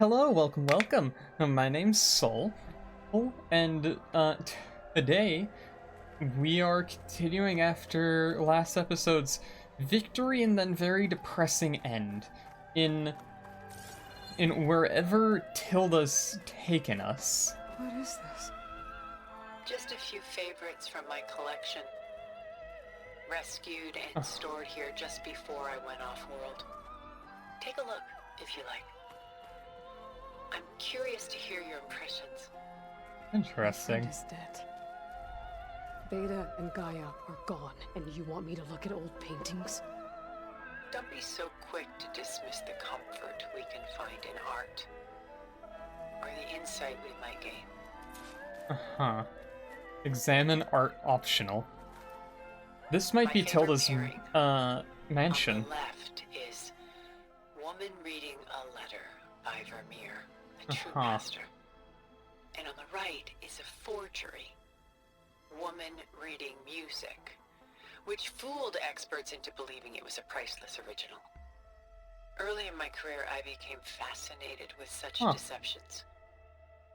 Hello, welcome. My name's Sol, and today we are continuing after last episode's victory and then very depressing end in wherever Tilda's taken us. What is this? Just a few favorites from my collection. Rescued and stored here just before I went off-world. Take a look, if you like. I'm curious to hear your impressions. Interesting. My friend is dead. Beta and Gaia are gone, and you want me to look at old paintings? Don't be so quick to dismiss the comfort we can find in art. Or the insight we might gain. Uh-huh. Examine art optional. This might My be favorite Tilda's, pairing. mansion. On the left is Woman Reading a Letter by Vermeer, a true master. And on the right is a forgery, Woman Reading Music, which fooled experts into believing it was a priceless original. Early in my career, I became fascinated with such deceptions.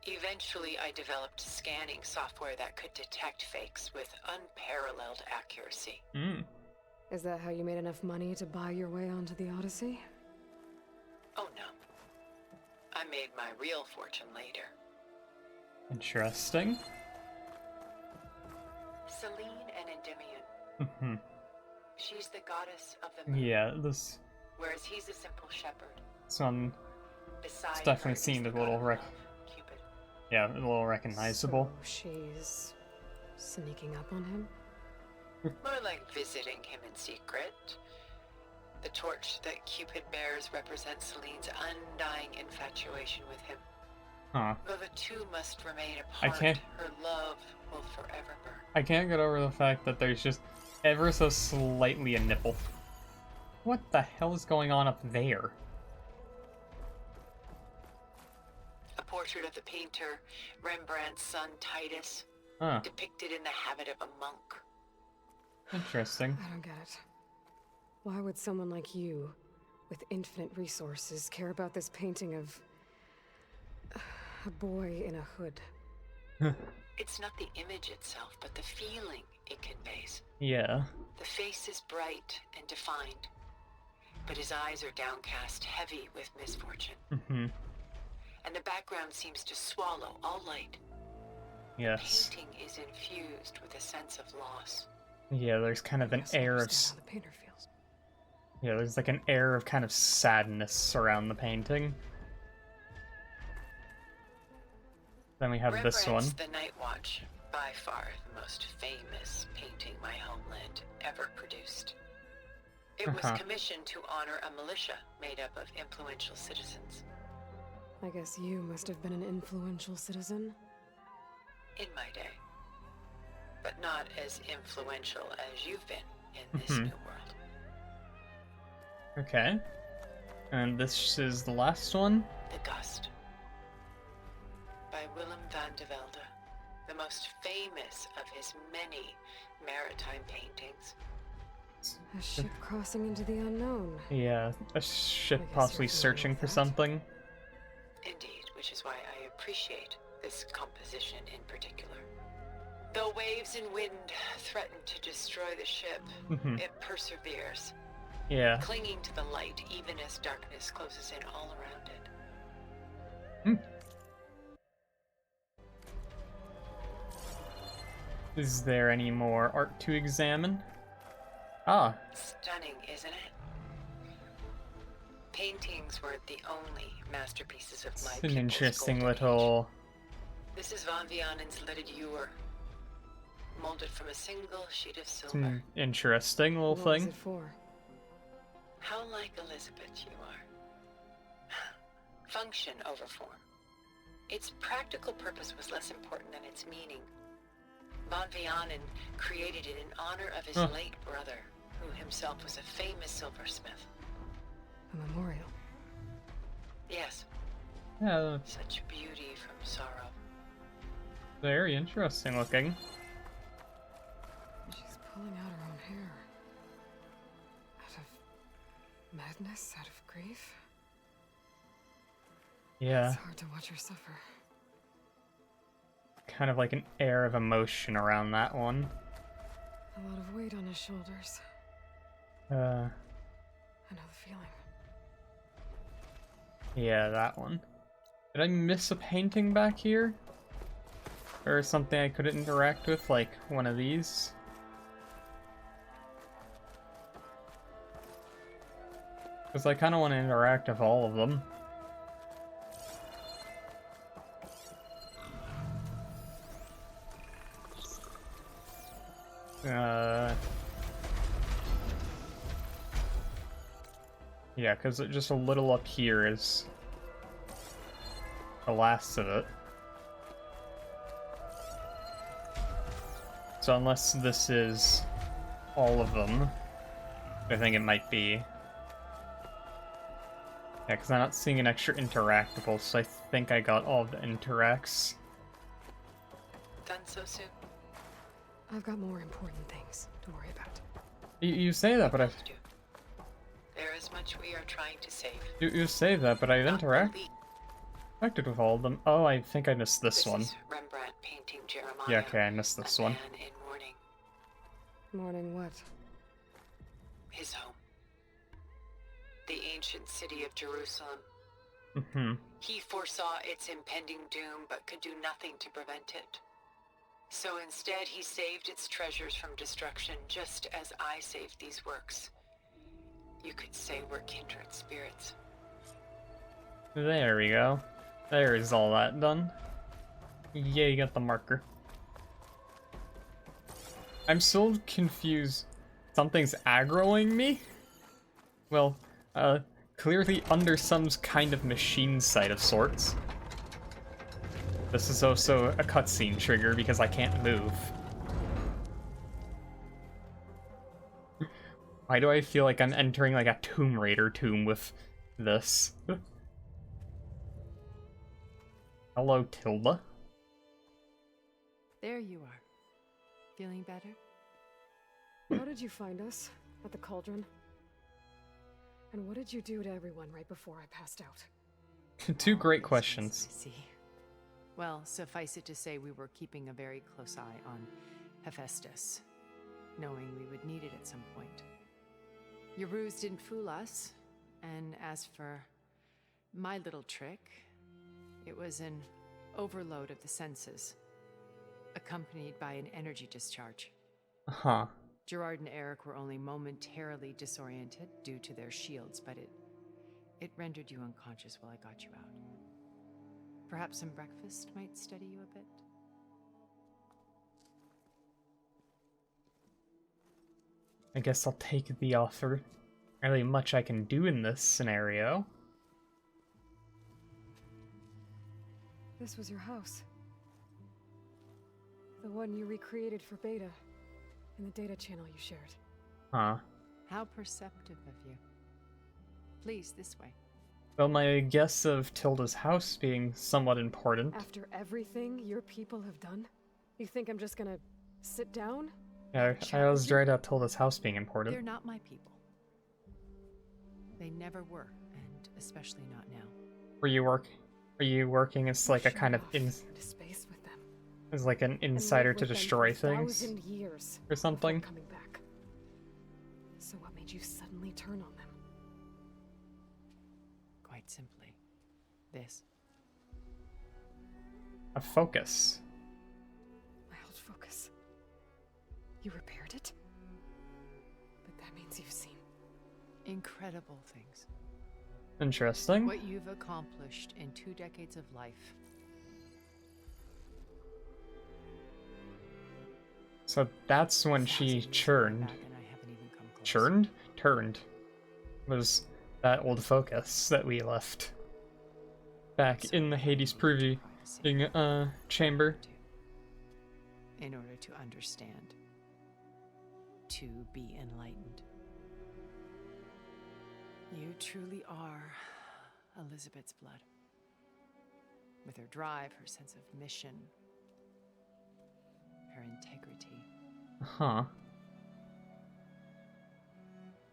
Eventually, I developed scanning software that could detect fakes with unparalleled accuracy. Is that how you made enough money to buy your way onto the Odyssey? Oh no. I made my real fortune later. Interesting. Selene and Endymion. She's the goddess of the moon. Yeah, this whereas he's a simple shepherd. one Beside definitely her is seemed the a little god of love, Cupid. yeah, a little recognizable. So she's sneaking up on him? More like visiting him in secret. The torch that Cupid bears represents Selene's undying infatuation with him. Though the two must remain apart, her love will forever burn. I can't get over the fact that there's just ever so slightly a nipple. What the hell is going on up there? A portrait of the painter, Rembrandt's son Titus, depicted in the habit of a monk. Interesting. I don't get it. Why would someone like you, with infinite resources, care about this painting of a boy in a hood? It's not the image itself, but the feeling it conveys. Yeah. The face is bright and defined, but his eyes are downcast, heavy with misfortune. And the background seems to swallow all light. Yes. The painting is infused with a sense of loss. Yeah, there's kind of an air of... how the painter feels. Yeah, there's like an air of kind of sadness around the painting. Then we have this one. The Night Watch, by far the most famous painting my homeland ever produced. It was commissioned to honor a militia made up of influential citizens. I guess you must have been an influential citizen. In my day. But not as influential as you've been in this new world. Okay. And this is the last one? The Gust. By Willem van de Velde, the most famous of his many maritime paintings. A ship crossing into the unknown. Yeah, a ship I guess possibly you're familiar searching with for that. something. Indeed, which is why I appreciate this composition in particular. Though waves and wind threaten to destroy the ship, it perseveres, Yeah. clinging to the light even as darkness closes in all around it. Is there any more art to examine? Stunning, isn't it? Paintings weren't the only masterpieces of my It's an people's interesting golden age. little... This is Van Vianen's Leaded Ewer, molded from a single sheet of silver. It's an interesting little What was thing. it for? How like Elizabeth you are. Function over form. Its practical purpose was less important than its meaning. Van Vianen created it in honor of his late brother, who himself was a famous silversmith. A memorial. Yes, Yeah, such beauty from sorrow. very interesting looking. She's pulling out her own hair. Out of madness, out of grief. Yeah. It's hard to watch her suffer. Kind of like an air of emotion around that one. A lot of weight on his shoulders. Uh, I know the feeling. yeah, that one. Did I miss a painting back here? Or something I could interact with, like one of these? Because I kind of want to interact with all of them. Yeah, because just a little up here is the last of it. So unless this is all of them, I think it might be. Yeah, because I'm not seeing an extra interactable, so I think I got all of the interacts. Done so soon? I've got more important things to worry about. You say that, but I... There is much we are trying to save. You say that, but I've Not the least. interacted with all of them. Oh, I think I missed this one. Is Rembrandt painting Jeremiah. Yeah, okay, I missed this a one. man in mourning. Mourning what? His home. The ancient city of Jerusalem. Mm-hmm. He foresaw its impending doom, but could do nothing to prevent it. So instead, he saved its treasures from destruction, just as I saved these works. You could say we're kindred spirits. There we go. There is all that done. Yeah, you got the marker. I'm still confused. Something's aggroing me? Well, clearly under some kind of machine site of sorts. This is also a cutscene trigger because I can't move. Why do I feel like I'm entering like a Tomb Raider tomb with this? Hello, Tilda. There you are. Feeling better? How did you find us? At the cauldron? And what did you do to everyone right before I passed out? Two great This questions. was busy. Well, suffice it to say we were keeping a very close eye on Hephaestus, knowing we would need it at some point. Your ruse didn't fool us, and as for my little trick, it was an overload of the senses, accompanied by an energy discharge. Huh. Gerard and Eric were only momentarily disoriented due to their shields, but it rendered you unconscious while I got you out. Perhaps some breakfast might steady you a bit? I guess I'll take the offer. Really much I can do in this scenario. This was your house. The one you recreated for Beta, in the data channel you shared. Huh. How perceptive of you. Please, this way. Well, my guess of Tilda's house being somewhat important. After everything your people have done? You think I'm just gonna sit down? Yeah, I was right about Tilda's house being important. They're not my people. They never were, and especially not now. Were you working as like a kind of into space with them. as like an And insider lived to with them destroy for things 1,000 years or something? before coming back. So what made you suddenly turn on them? Quite simply, this. A focus. My old focus. You repaired it? But that means you've seen. Incredible things. Interesting. What you've accomplished in 2 decades of life. So that's when she 1,000 years churned. back and I haven't even come close. Churned? Turned. Was that old focus that we left back So in the Hades privacy chamber. in order to understand, to be enlightened. You truly are Elizabeth's blood. With her drive, her sense of mission, her integrity. Huh.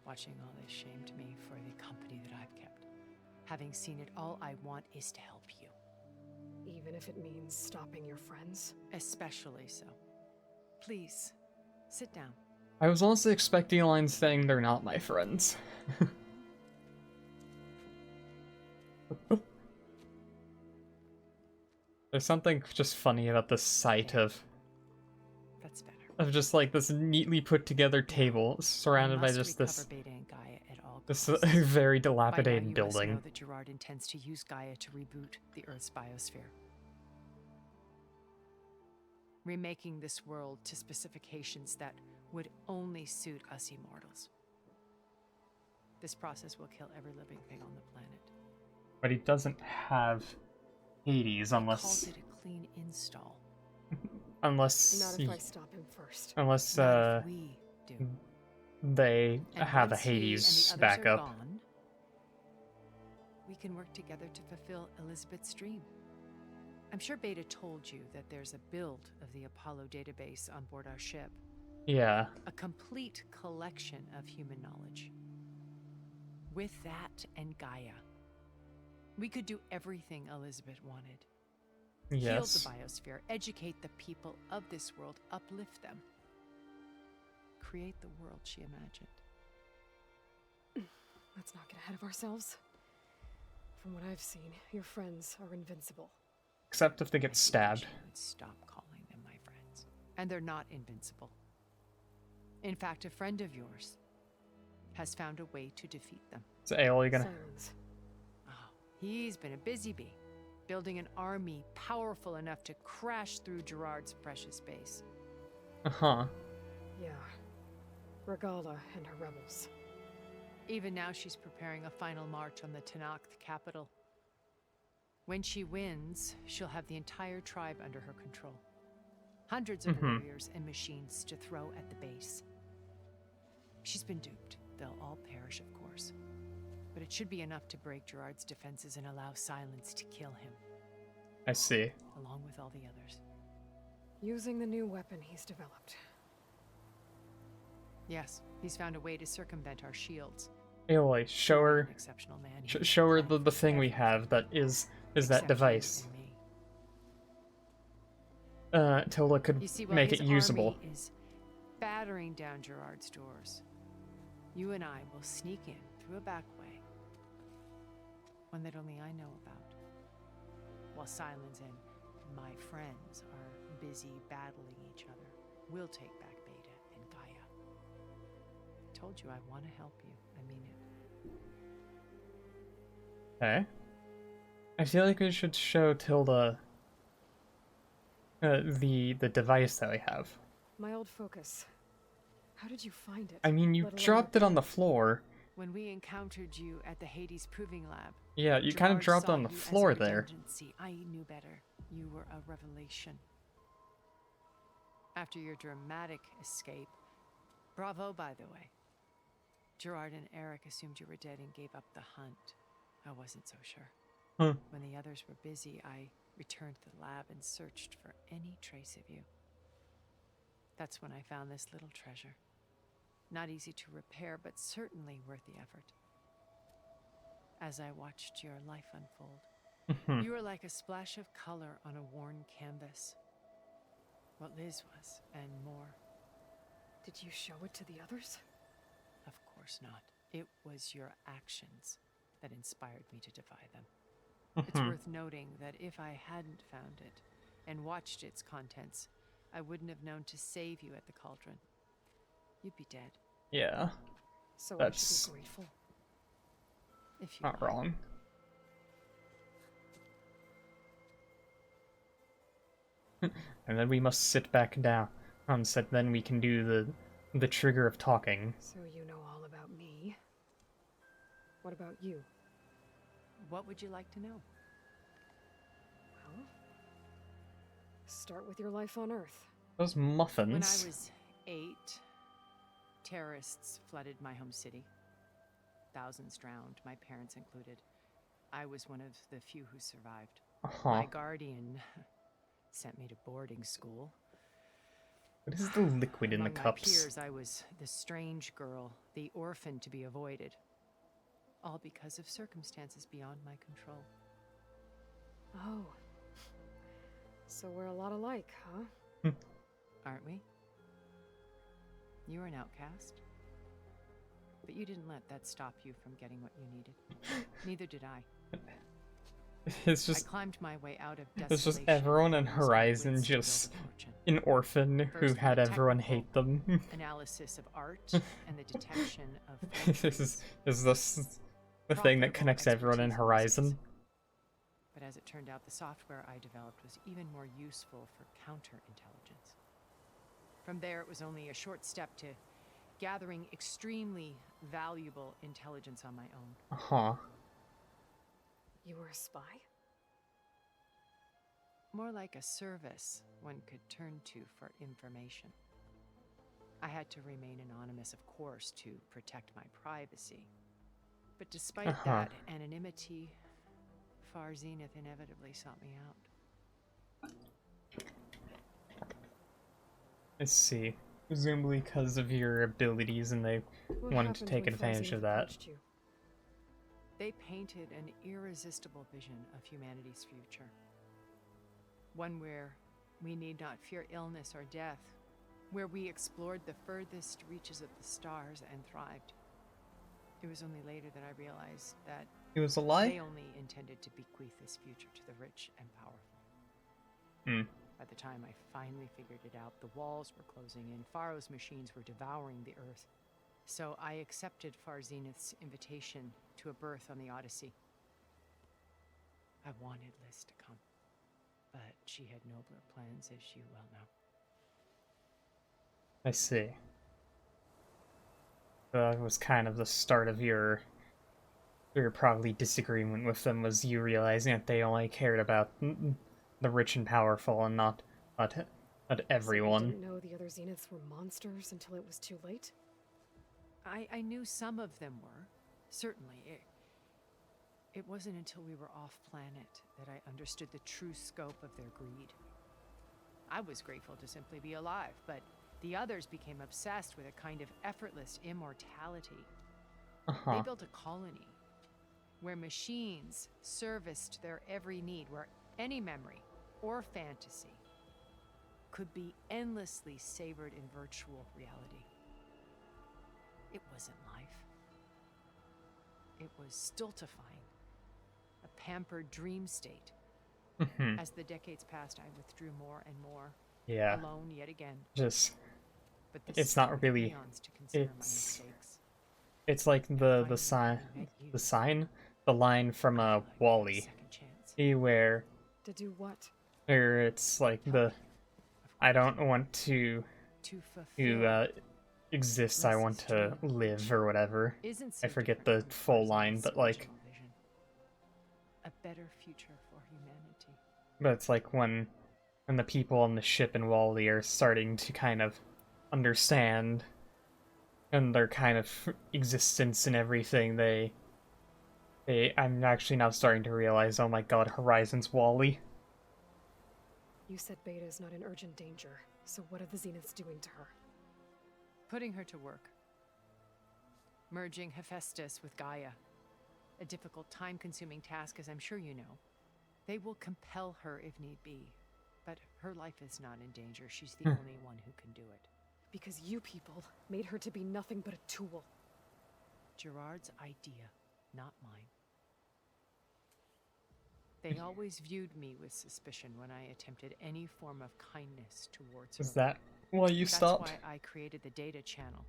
Watching all this shamed me for the company that I've kept. Having seen it all, I want is to help you. Even if it means stopping your friends? Especially so. Please, sit down. I was also expecting a line saying they're not my friends. There's something just funny about the sight That's better. of just like this neatly put together table surrounded by We must just recover this Beta and Gaia at all this costs. very By now, dilapidated you must know building. that Gerard intends to use Gaia to reboot the Earth's biosphere. Remaking this world to specifications that would only suit us immortals. This process will kill every living thing on the planet. But he doesn't have Hades He unless calls it a clean install. Not if I he, stop him first. unless Not if we do. they And have a once he and Hades the others are backup. gone, we can work together to fulfill Elizabeth's dream. I'm sure Beta told you that there's a build of the Apollo database on board our ship. Yeah. A complete collection of human knowledge. With that and Gaia, we could do everything Elizabeth wanted. Heal Yes. the biosphere, educate the people of this world, uplift them. Create the world she imagined. Let's not get ahead of ourselves. From what I've seen, your friends are invincible. Except if they I get think stabbed. you would stop calling them my friends. And they're not invincible. In fact, a friend of yours has found a way to defeat them. So, Ael, you gonna... Silence. Oh, he's been a busy bee, building an army powerful enough to crash through Gerard's precious base. Uh-huh. Yeah. Regalla and her rebels. Even now, she's preparing a final march on the Tenakth capital. When she wins, she'll have the entire tribe under her control. Hundreds of warriors and machines to throw at the base. She's been duped. They'll all perish, of course. But it should be enough to break Gerard's defenses and allow Silence to kill him, I see. along with all the others. Using the new weapon he's developed. Yes, he's found a way to circumvent our shields. Aloy, show her... An exceptional man. He Show her planned the for thing we everything, have that is that except you device. and me. Tilda could You see, while make his it usable. army is battering down Gerard's doors, you and I will sneak in through a back way, one that only I know about, while Silence and my friends are busy battling each other. We'll take back Beta and Gaia. I told you I want to help you. I mean it. Okay. I feel like we should show Tilda the device that we have. My old focus. How did you find it? I mean, you Let alone dropped it on the repair floor. When we encountered you at the Hades Proving Lab, Yeah, you kind of Gerard dropped saw on the you as a floor there. redundancy. I knew better. You were a revelation. After your dramatic escape, bravo, by the way. Gerard and Eric assumed you were dead and gave up the hunt. I wasn't so sure. Huh. When the others were busy, I returned to the lab and searched for any trace of you. That's when I found this little treasure. Not easy to repair, but certainly worth the effort. As I watched your life unfold, you were like a splash of color on a worn canvas. What Liz was, and more. Did you show it to the others? Of course not. It was your actions that inspired me to defy them. It's worth noting that if I hadn't found it and watched its contents, I wouldn't have known to save you at the cauldron. You'd be dead. Yeah, So That's- I should be grateful. If you not like. wrong. And then we must sit back down. So then we can do the trigger of talking. So you know all about me. What about you? What would you like to know? Well, start with your life on Earth. Those When I muffins. was 8, terrorists flooded my home city. Thousands drowned, my parents included. I was one of the few who survived. My guardian sent me to boarding school. What is the liquid in the Among my cups? peers, I was the strange girl, the orphan to be avoided. all because of circumstances beyond my control. Oh. So we're a lot alike, huh? Aren't we? You're an outcast. But you didn't let that stop you from getting what you needed. Neither did I. It's I just climbed my way out of it's desolation. just everyone in and used my Horizon wits to build just a fortune. an orphan who First, had the everyone technical hate them. analysis of art and the detection of This is the thing that connects everyone in Horizon. But as it turned out, the software I developed was even more useful for counterintelligence. From there, it was only a short step to gathering extremely valuable intelligence on my own. Uh-huh. You were a spy? More like a service one could turn to for information. I had to remain anonymous, of course, to protect my privacy. But despite that anonymity, Far Zenith inevitably sought me out. I see. Presumably because of your abilities and they What wanted to happened take when Far advantage Zenith of that. approached you? They painted an irresistible vision of humanity's future. One where we need not fear illness or death, where we explored the furthest reaches of the stars and thrived. It was only later that I realized that It was a lie? they only intended to bequeath this future to the rich and powerful. By the time I finally figured it out, the walls were closing in, Pharaoh's machines were devouring the Earth. So I accepted Far Zenith's invitation to a berth on the Odyssey. I wanted Liz to come, but she had nobler plans, as you well know. I see. That was kind of the start of your probably disagreement with them, was you realizing that they only cared about the rich and powerful and not everyone. So you didn't know the other Zeniths were monsters until it was too late? I knew some of them were, certainly. It wasn't until we were off-planet that I understood the true scope of their greed. I was grateful to simply be alive, but the others became obsessed with a kind of effortless immortality. They built a colony where machines serviced their every need, where any memory or fantasy could be endlessly savored in virtual reality. It wasn't life. It was stultifying, a pampered dream state. As the decades passed, I withdrew more and more, Yeah. alone yet again. Just But this it's not spared really eons to consider my it's mistakes. it's like the Finally, I met you. the line from I feel like I had a Wall-E, second chance. where To do what? it's like I don't want to To fulfill exist, I want to live, or whatever. isn't so I forget different the from full Far line, Zenith's but like, original vision. A better future for humanity. but it's like when the people on the ship in Wall-E are starting to kind of understand and their kind of existence and everything, I'm actually now starting to realize, oh my god, Horizon's Wall-E. You said Beta is not in urgent danger, so what are the Zeniths doing to her? Putting her to work. Merging Hephaestus with Gaia. A difficult, time-consuming task, as I'm sure you know. They will compel her if need be. But her life is not in danger. She's the only one who can do it. Because you people made her to be nothing but a tool. Gerard's idea, not mine. They always viewed me with suspicion when I attempted any form of kindness towards her. Is that why you stopped? That's why I created the data channel.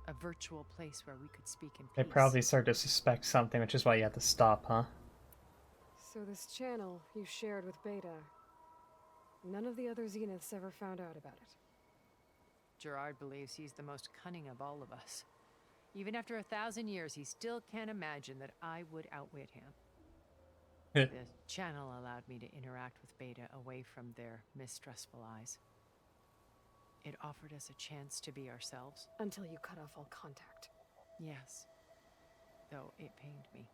A virtual place where we could speak in peace. They probably started to suspect something, which is why you had to stop, huh? So this channel you shared with Beta, none of the other Zeniths ever found out about it. Gerard believes he's the most cunning of all of us. Even after 1,000 years, he still can't imagine that I would outwit him. The channel allowed me to interact with Beta away from their mistrustful eyes. It offered us a chance to be ourselves. Until you cut off all contact. Yes, though it pained me.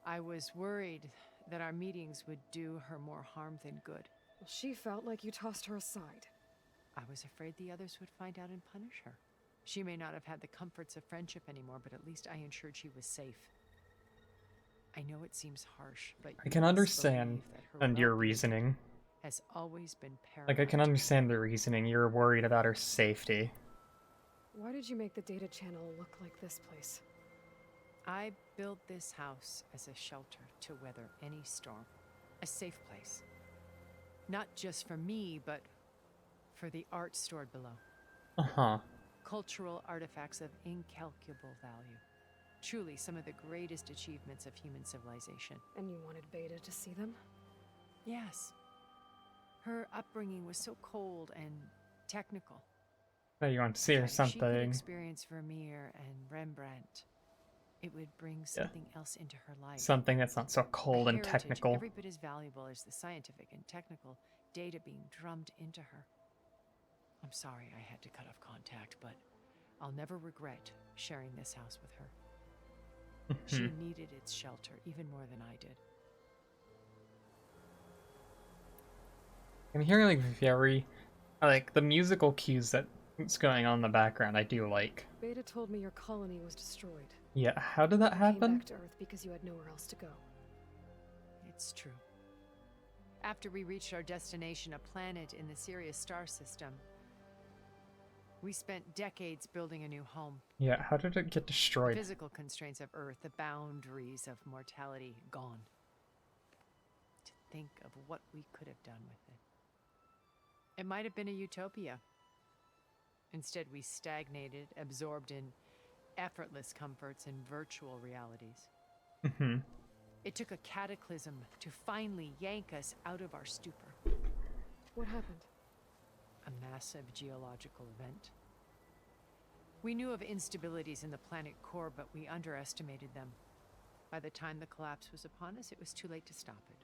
I was worried that our meetings would do her more harm than good. Well, she felt like you tossed her aside. I was afraid the others would find out and punish her. She may not have had the comforts of friendship anymore, but at least I ensured she was safe. I know it seems harsh, but I can you must understand believe that her and your well-being reasoning. has always been Like, I paramount can to her. understand the reasoning. You're worried about her safety. Why did you make the data channel look like this place? I built this house as a shelter to weather any storm. A safe place. Not just for me, but for the art stored below. Uh-huh. Cultural artifacts of incalculable value. Truly some of the greatest achievements of human civilization. And you wanted Beta to see them? Yes. Her upbringing was so cold and technical. That you want to see or If she could something. experience Vermeer and Rembrandt, it would bring something else into her life. Something that's not so cold A and heritage technical. every bit as valuable as the scientific and technical data being drummed into her. I'm sorry I had to cut off contact, but I'll never regret sharing this house with her. She needed its shelter even more than I did. I'm hearing like the musical cues that's going on in the background. I do like. Beta told me your colony was destroyed. Yeah, how did that You came happen? back to Earth because you had nowhere else to go. It's true. After we reached our destination, a planet in the Sirius star system, we spent decades building a new home. Yeah, how did it get The destroyed? physical constraints of Earth, the boundaries of mortality, gone. To think of what we could have done with it. It might have been a utopia. Instead, we stagnated, absorbed in effortless comforts and virtual realities. Mm-hmm. It took a cataclysm to finally yank us out of our stupor. What happened? A massive geological event. We knew of instabilities in the planet core, but we underestimated them. By the time the collapse was upon us, it was too late to stop it.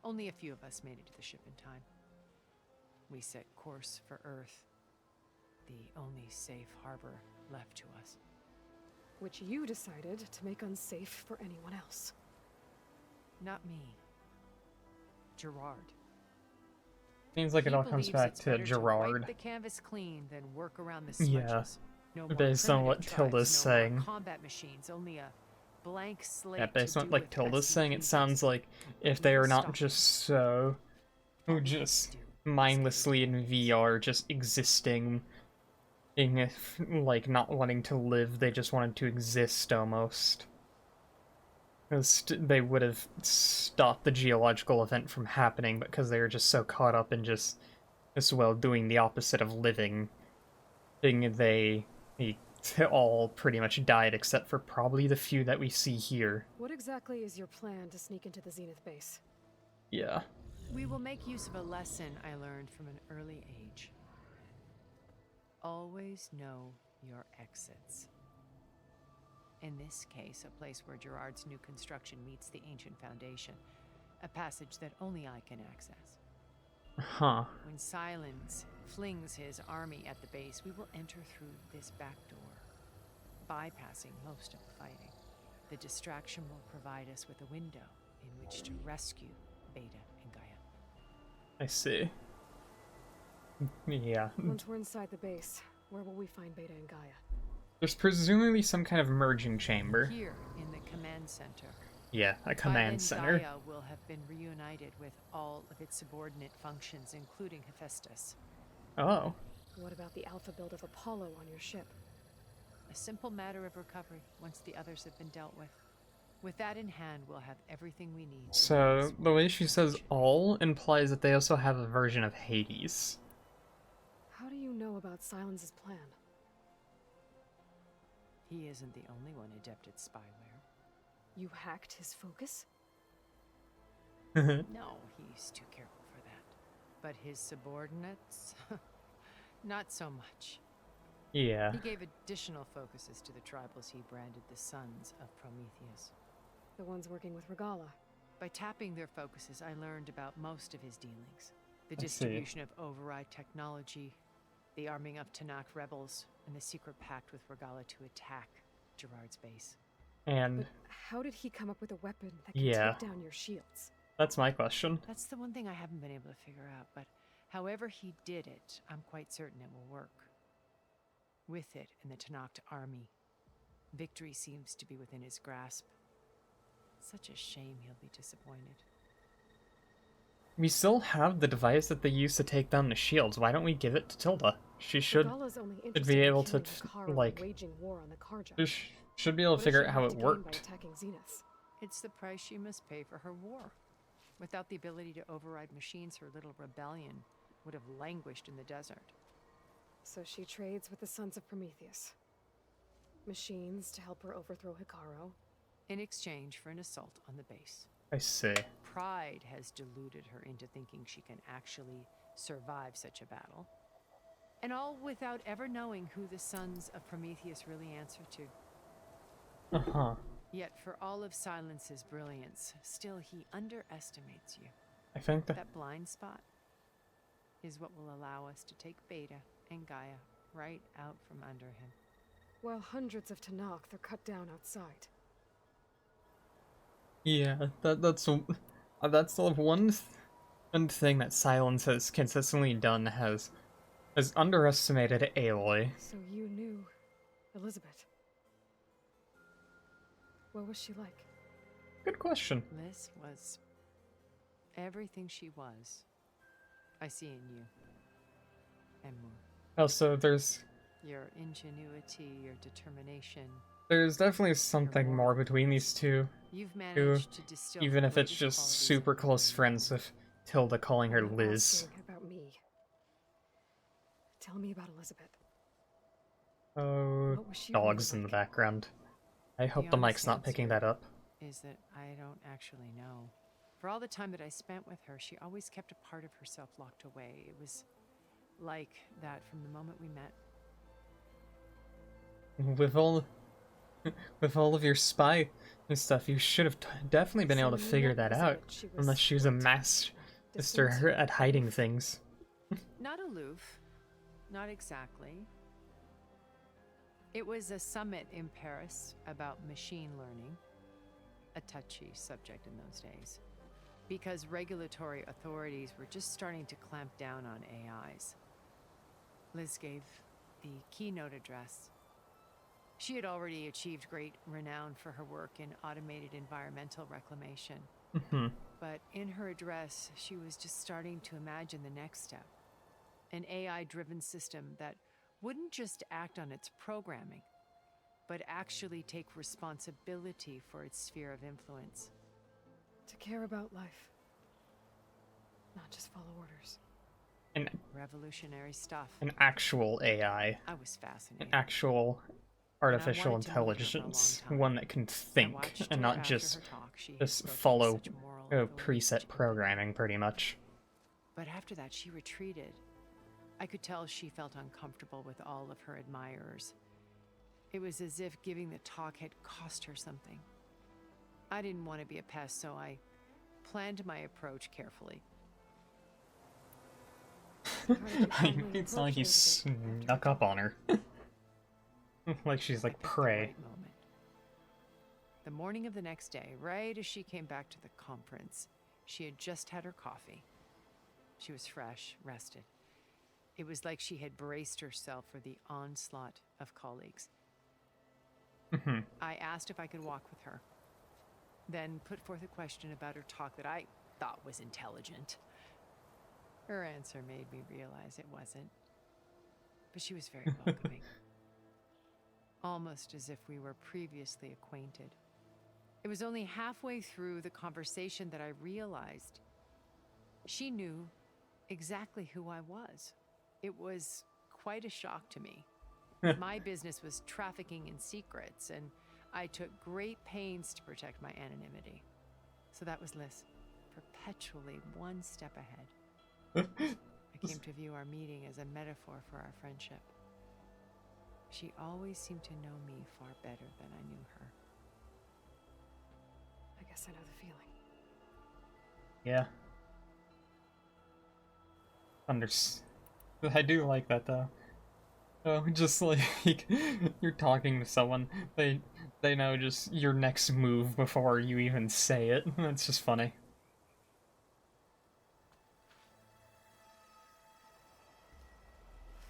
Only a few of us made it to the ship in time. We set course for Earth, the only safe harbor left to us. Which you decided to make unsafe for anyone else. Not me. Gerard. Seems like it He all comes believes back it's to better Gerard. wipe the canvas clean than work around the smudges. Yeah. No more Based on what primitive Tilda's tribes, no more saying. combat machines, only a blank slate. Yeah, based to on do like with Tilda's as he saying, it pleases. sounds like if We they will are not stop just him. so All we just can do is mindlessly get in it. VR, just existing, in like not wanting to live, they just wanted to exist almost. 'Cause they would have stopped the geological event from happening, but because they were just so caught up in just as well doing the opposite of living, they all pretty much died except for probably the few that we see here. What exactly is your plan to sneak into the Zenith base? Yeah. We will make use of a lesson I learned from an early age. Always know your exits. In this case, a place where Gerard's new construction meets the ancient foundation. A passage that only I can access. Huh. When Silence flings his army at the base, we will enter through this back door, bypassing most of the fighting. The distraction will provide us with a window in which to rescue Beta and Gaia. I see. Yeah. Once we're inside the base, where will we find Beta and Gaia? There's presumably some kind of merging chamber. Here in the command center. Yeah, a Gaia command and center. Gaia will have been reunited with all of its subordinate functions, including Hephaestus. Oh. What about the alpha build of Apollo on your ship? A simple matter of recovery once the others have been dealt with. With that in hand, we'll have everything we need. So, the way she says all implies that they also have a version of Hades. How do you know about Silence's plan? He isn't the only one adept at spyware. You hacked his focus? No, he's too careful for that. But his subordinates? Not so much. Yeah. He gave additional focuses to the tribals he branded the Sons of Prometheus. The ones working with Regalla. By tapping their focuses, I learned about most of his dealings. The I see. distribution of override technology, the arming of Tanakh rebels, and the secret pact with Regalla to attack Gerard's base. And But how did he come up with a weapon that can Yeah. take down your shields? that's my question. That's the one thing I haven't been able to figure out, but however he did it, I'm quite certain it will work. with it and the Tanakh army. Victory seems to be within his grasp. Such a shame he'll be disappointed. We still have the device that they used to take down the shields. Why don't we give it to Tilda? She should Regalla's only be interested in able to, killing Hikaru and like, waging war on the Karja. should be able to What does figure she out how have it to gain by worked. attacking Zeniths? It's the price she must pay for her war. Without the ability to override machines, her little rebellion would have languished in the desert. So she trades with the Sons of Prometheus. Machines to help her overthrow Hikaru. In exchange for an assault on the base. I see. Pride has deluded her into thinking she can actually survive such a battle. And all without ever knowing who the Sons of Prometheus really answer to. Uh-huh. Yet for all of Silence's brilliance, still he underestimates you. I think that... That blind spot is what will allow us to take Beta and Gaia right out from under him. While hundreds of Tanakh are cut down outside. Yeah, that's the one thing that Silence has consistently done, has underestimated Aloy. So you knew Elizabeth. What was she like? Good question. Liz was everything she was. I see in you. And more. Oh, so there's Your ingenuity, your determination. definitely something more between these two. You've managed to distill Even the if it's latest just qualities super of close women. friends with Tilda calling her I'm not Liz. asking about me. Tell me about Elizabeth. Oh, What was she dogs really in the like? background. I hope the honest mic's not picking answer that up. Is that I don't actually know. For all the time that I spent with her, she always kept a part of herself locked away. It was like that from the moment we met. With all of your spy and stuff, you should have definitely been So able to when you figure met that out. Elizabeth, she was Unless she was a what? master Distant? at hiding things. Not aloof. Not exactly. It was a summit in Paris about machine learning, a touchy subject in those days, because regulatory authorities were just starting to clamp down on AIs. Liz gave the keynote address. She had already achieved great renown for her work in automated environmental reclamation. Mhm. But in her address, she was just starting to imagine the next step. An AI-driven system that wouldn't just act on its programming, but actually take responsibility for its sphere of influence. To care about life. Not just follow orders. Revolutionary stuff. An actual AI. I was An fascinated. actual artificial wanted to meet her for a long intelligence. time. One that can I think watched and her not after just her talk. She had just spoken with follow such moral authority that preset you couldn't programming, pretty much. But after that, she retreated. I could tell she felt uncomfortable with all of her admirers. It was as if giving the talk had cost her something. I didn't want to be a pest, so I planned my approach carefully. It's not like he snuck up on her. Like she's I like picked the prey. right moment. The morning of the next day, right as she came back to the conference, she had just had her coffee. She was fresh, rested. It was like she had braced herself for the onslaught of colleagues. I asked if I could walk with her, then put forth a question about her talk that I thought was intelligent. Her answer made me realize it wasn't, but she was very welcoming. Almost as if we were previously acquainted. It was only halfway through the conversation that I realized she knew exactly who I was. It was quite a shock to me. My business was trafficking in secrets, and I took great pains to protect my anonymity. So that was Liz, perpetually one step ahead. I came to view our meeting as a metaphor for our friendship. She always seemed to know me far better than I knew her. I guess I know the feeling. Yeah. I do like that though. Oh, just like you're talking to someone, they know just your next move before you even say it. That's just funny.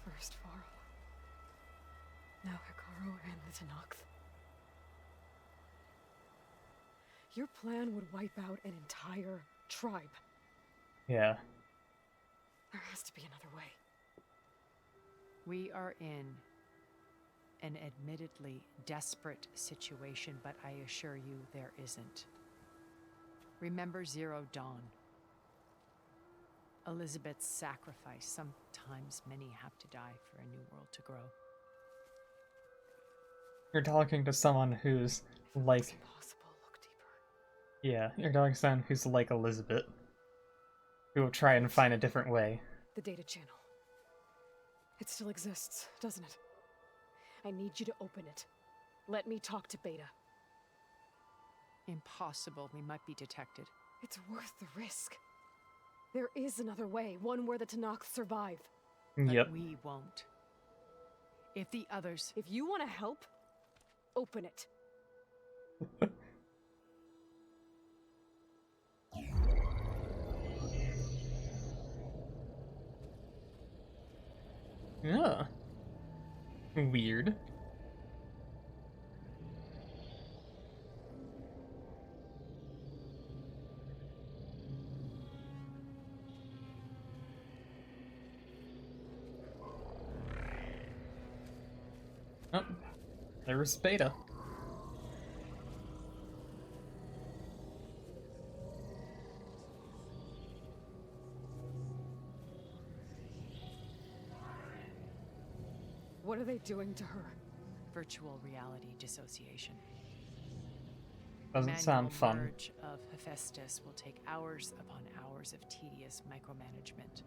First Varl. Tenakth. Your plan would wipe out an entire tribe. Yeah. There has to be another way. We are in an admittedly desperate situation, but I assure you there isn't. Remember Zero Dawn. Elizabeth's sacrifice. Sometimes many have to die for a new world to grow. You're talking to someone who's like... It's impossible. Look deeper. Yeah, you're talking to someone who's like Elizabeth. Who will try and find a different way. The data channel. It still exists, doesn't it? I need you to open it. Let me talk to Beta. Impossible. We might be detected. It's worth the risk. There is another way, one where the Tenakth survive. But Yep. we won't. If the others... If you want to help, open it. Yeah. Weird. Oh, there was Beta. What are they doing to her? Virtual reality dissociation. Doesn't sound fun. Merge of Hephaestus will take hours upon hours of tedious micromanagement.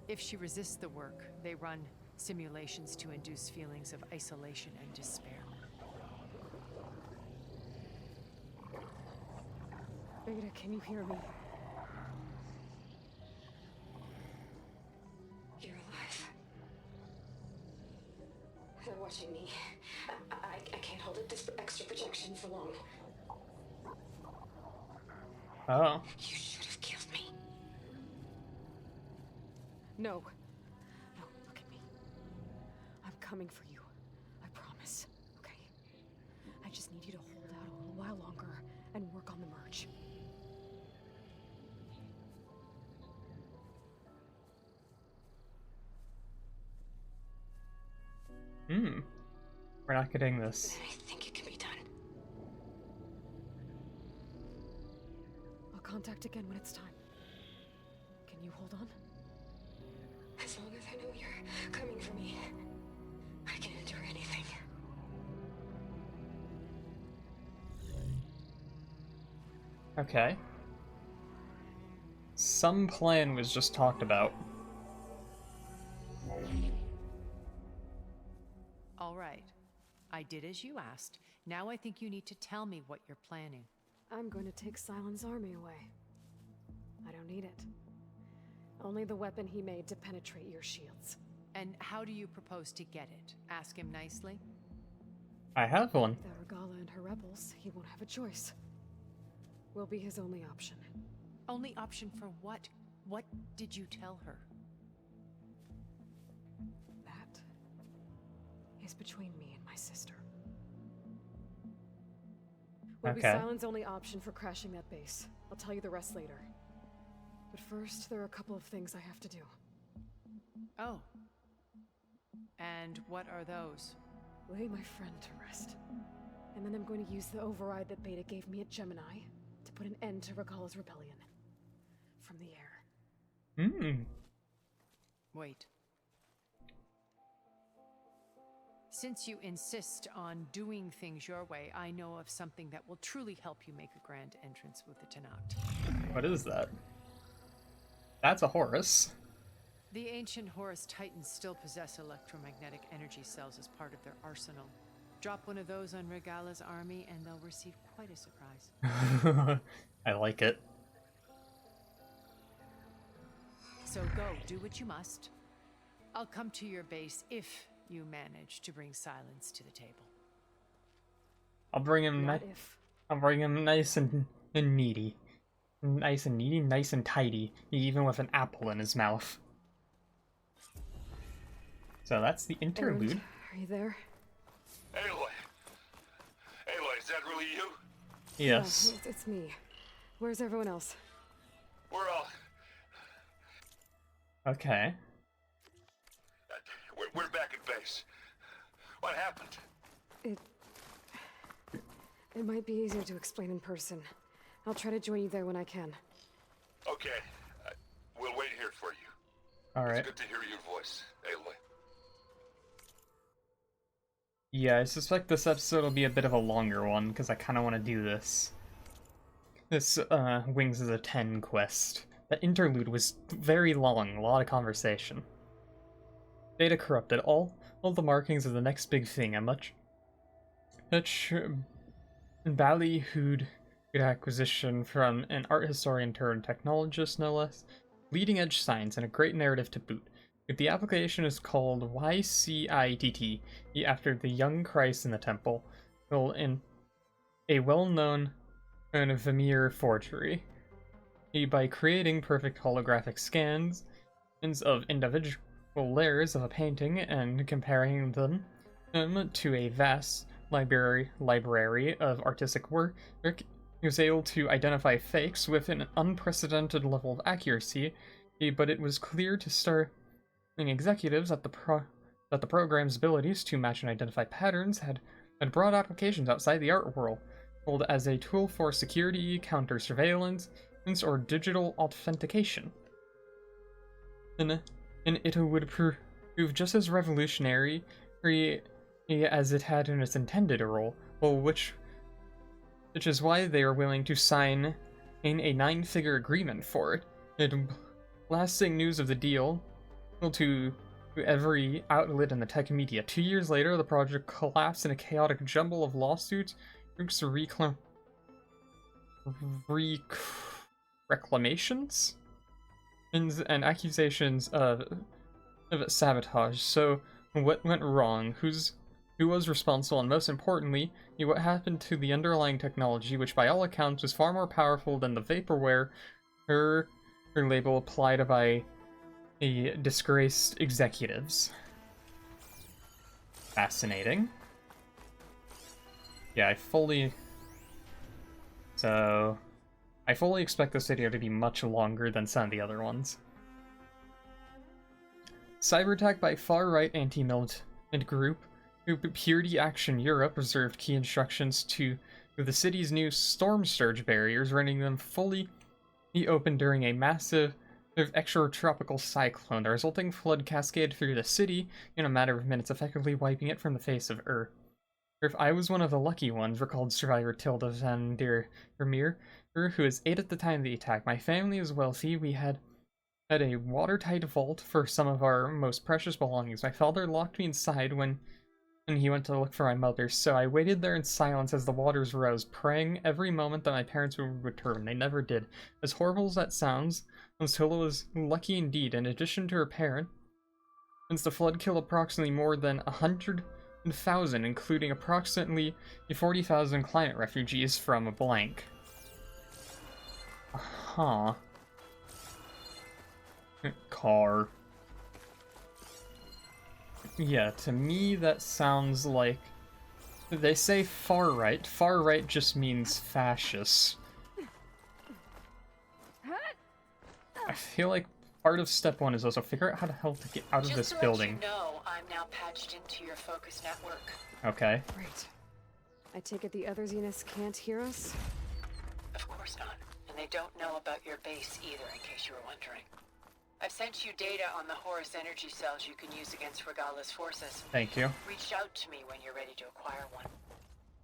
If she resists the work, they run simulations to induce feelings of isolation and despair. Beta, can you hear me? You're alive. They're watching me. I can't hold up this extra projection for long. Oh. You should have killed me. No. No, look at me. I'm coming for you. I promise. Okay? I just need you to hold out a little while longer and work on the merge. We're not getting this. I think it can be done. I'll contact again when it's time. Can you hold on? As long as I know you're coming for me, I can endure anything. Okay. Some plan was just talked about. All right. I did as you asked. Now I think you need to tell me what you're planning. I'm going to take Silent's army away. I don't need it. Only the weapon he made to penetrate your shields. And how do you propose to get it? Ask him nicely? I have one. Without Regalla and her rebels, he won't have a choice. We'll be his only option. Only option for what? What did you tell her? That is between me and my sister. Will be Okay. Silent's only option for crashing that base. I'll tell you the rest later. But first, there are a couple of things I have to do. Oh. And what are those? Lay my friend to rest. And then I'm going to use the override that Beta gave me at Gemini to put an end to Regalla's rebellion. From the air. Wait. Since you insist on doing things your way, I know of something that will truly help you make a grand entrance with the Tenakth. What is that? That's a Horus. The ancient Horus Titans still possess electromagnetic energy cells as part of their arsenal. Drop one of those on Regalla's army and they'll receive quite a surprise. I like it. So go, do what you must. I'll come to your base if you manage to bring silence to the table. I'll bring him. Not if. I'll bring him nice and needy, nice and needy, nice and tidy, even with an apple in his mouth. So that's the interlude. Erend, are Are you there? Aloy! Aloy, is that really you? Yes. Yeah, it's me. Where's everyone else? We're all... Okay. We're back at base. What happened? It might be easier to explain in person. I'll try to join you there when I can. Okay. We'll wait here for you. Alright. It's good to hear your voice, Aloy. Yeah, I suspect this episode will be a bit of a longer one, because I kind of want to do this. This, Wings of the Ten quest. The interlude was very long, a lot of conversation. Data corrupted. All the markings of the next big thing, a much ballyhooed acquisition from an art historian turned technologist, no less. Leading edge science and a great narrative to boot. The application is called YCITT, after the young Christ in the temple, in a well-known Vermeer forgery. By creating perfect holographic scans of individual layers of a painting and comparing them to a vast library of artistic work, he was able to identify fakes with an unprecedented level of accuracy, but it was clear to starting executives that the program's abilities to match and identify patterns had broad applications outside the art world as a tool for security, counter-surveillance, or digital authentication. And it would prove just as revolutionary as it had in its intended role, which is why they are willing to sign in a 9-figure agreement for it. Lasting news of the deal to every outlet in the tech media. 2 years later, the project collapsed in a chaotic jumble of lawsuits, reclamations, and accusations of sabotage. So, what went wrong? Who was responsible? And most importantly, what happened to the underlying technology, which by all accounts was far more powerful than the vaporware her label applied by disgraced executives. Fascinating. Yeah, I fully expect this video to be much longer than some of the other ones. Cyber attack by far-right anti-militant group Purity Action Europe reserved key instructions to the city's new storm surge barriers, rendering them fully open during a massive extratropical cyclone. The resulting flood cascaded through the city in a matter of minutes, effectively wiping it from the face of Earth. If I was one of the lucky ones, recalled survivor Tilda van der Vermeer, who was 8 at the time of the attack. My family was wealthy. We had a watertight vault for some of our most precious belongings. My father locked me inside when he went to look for my mother, so I waited there in silence as the waters rose, praying every moment that my parents would return. They never did. As horrible as that sounds, Tilda was lucky indeed. In addition to her parent, since the flood killed approximately more than 100,000, including approximately 40,000 climate refugees from a blank. Huh. Car. Yeah, to me that sounds like... They say far right. Far right just means fascist. I feel like part of step 1 is also figure out how the hell to get out of this building. Just to let you know, I'm now patched into your focus network. Okay. Great. I take it the other Zeniths can't hear us? Of course not. And they don't know about your base either, in case you were wondering. I've sent you data on the Horus energy cells you can use against Regalla's forces. Thank you. Reach out to me when you're ready to acquire one.